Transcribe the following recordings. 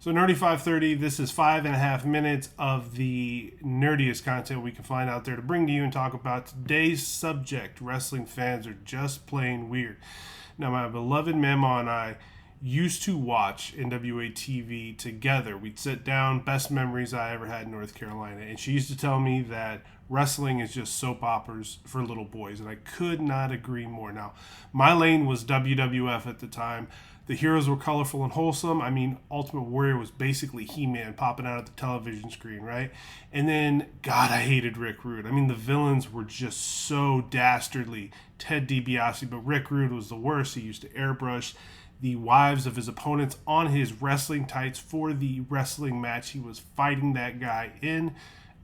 So Nerdy 530, this is 5.5 minutes of the nerdiest content we can find out there to bring to you and talk about today's subject. Wrestling fans are just plain weird. Now, my beloved Mama and I used to watch NWA TV together. We'd sit down, best memories I ever had in North Carolina. And she used to tell me that wrestling is just soap operas for little boys. And I could not agree more. Now, my lane was WWF at the time. The heroes were colorful and wholesome. I mean, Ultimate Warrior was basically He-Man popping out at the television screen, right? And then, God, I hated Rick Rude. I mean, the villains were just so dastardly. Ted DiBiase, but Rick Rude was the worst. He used to airbrush the wives of his opponents on his wrestling tights for the wrestling match he was fighting that guy in.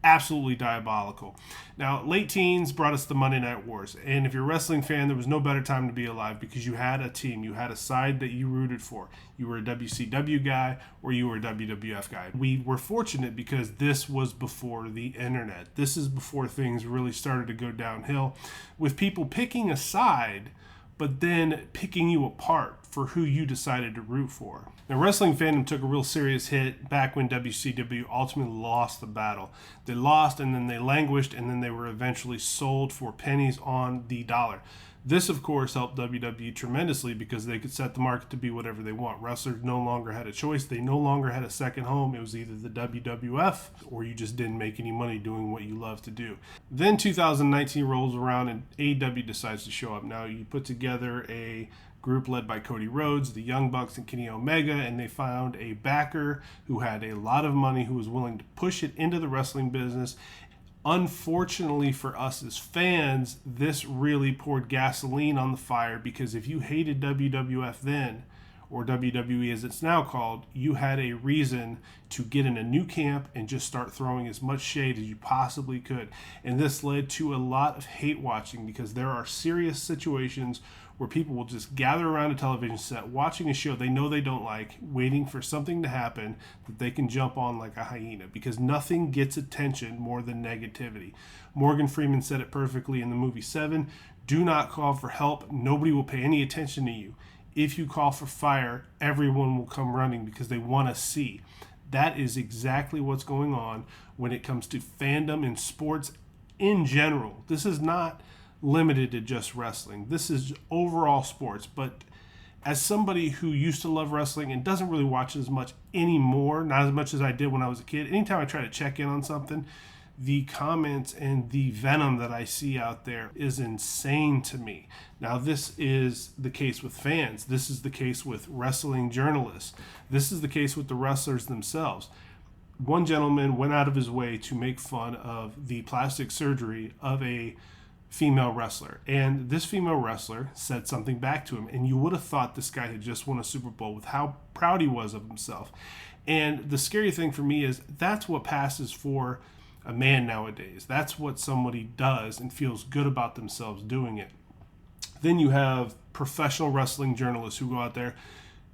Absolutely diabolical. Now, late teens brought us the Monday Night Wars. And if you're a wrestling fan, there was no better time to be alive because you had a team. You had a side that you rooted for. You were a WCW guy or you were a WWF guy. We were fortunate because this was before the internet. This is before things really started to go downhill with people picking a side but then picking you apart for who you decided to root for. Now, wrestling fandom took a real serious hit back when WCW ultimately lost the battle. They lost, and then they languished, and then they were eventually sold for pennies on the dollar. This, of course, helped WWE tremendously because they could set the market to be whatever they want. Wrestlers no longer had a choice. They no longer had a second home. It was either the WWF or you just didn't make any money doing what you love to do. Then 2019 rolls around and AEW decides to show up. Now, you put together a group led by Cody Rhodes, the Young Bucks, and Kenny Omega, and they found a backer who had a lot of money who was willing to push it into the wrestling business. Unfortunately for us as fans, this really poured gasoline on the fire because if you hated WWF then, or WWE as it's now called, you had a reason to get in a new camp and just start throwing as much shade as you possibly could. And this led to a lot of hate watching because there are serious situations where people will just gather around a television set watching a show they know they don't like, waiting for something to happen that they can jump on like a hyena because nothing gets attention more than negativity. Morgan Freeman said it perfectly in the movie Seven. Do not call for help. Nobody will pay any attention to you. If you call for fire, everyone will come running because they want to see. That is exactly what's going on when it comes to fandom and sports in general. This is not limited to just wrestling. This is overall sports. But as somebody who used to love wrestling and doesn't really watch it as much anymore, not as much as I did when I was a kid, anytime I try to check in on something, the comments and the venom that I see out there is insane to me. Now, this is the case with fans. This is the case with wrestling journalists. This is the case with the wrestlers themselves. One gentleman went out of his way to make fun of the plastic surgery of a female wrestler. And this female wrestler said something back to him. And you would have thought this guy had just won a Super Bowl with how proud he was of himself. And the scary thing for me is that's what passes for a man nowadays. That's what somebody does and feels good about themselves doing it. Then you have professional wrestling journalists who go out there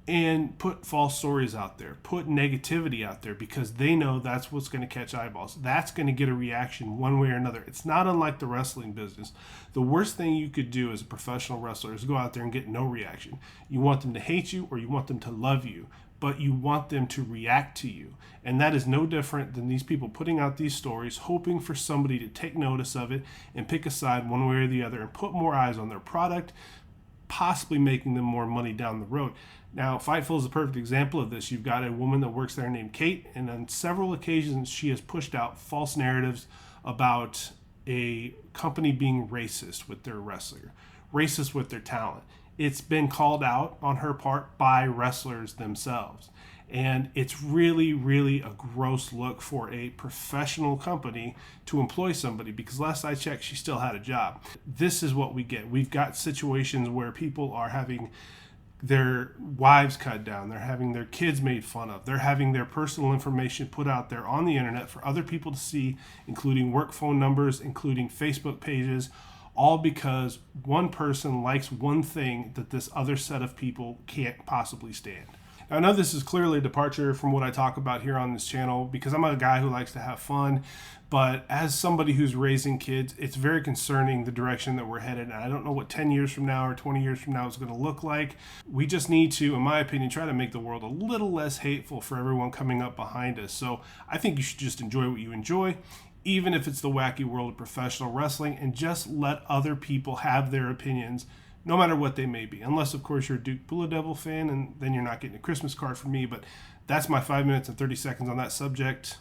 and put false stories out there, put negativity out there because they know that's what's going to catch eyeballs. That's going to get a reaction one way or another. It's not unlike the wrestling business. The worst thing you could do as a professional wrestler is go out there and get no reaction. You want them to hate you or you want them to love you, but you want them to react to you. And that is no different than these people putting out these stories, hoping for somebody to take notice of it and pick a side one way or the other and put more eyes on their product, possibly making them more money down the road. Now, Fightful is a perfect example of this. You've got a woman that works there named Kate, and on several occasions she has pushed out false narratives about a company being racist with their wrestler, racist with their talent. It's been called out on her part by wrestlers themselves. And it's really, really a gross look for a professional company to employ somebody because last I checked, she still had a job. This is what we get. We've got situations where people are having their wives cut down. They're having their kids made fun of. They're having their personal information put out there on the internet for other people to see, including work phone numbers, including Facebook pages, all because one person likes one thing that this other set of people can't possibly stand. Now, I know this is clearly a departure from what I talk about here on this channel because I'm a guy who likes to have fun. But as somebody who's raising kids, it's very concerning the direction that we're headed. And I don't know what 10 years from now or 20 years from now is going to look like. We just need to, in my opinion, try to make the world a little less hateful for everyone coming up behind us. So I think you should just enjoy what you enjoy, even if it's the wacky world of professional wrestling, and just let other people have their opinions, no matter what they may be. Unless, of course, you're a Duke Blue Devil fan, and then you're not getting a Christmas card from me. But that's my 5 minutes and 30 seconds on that subject.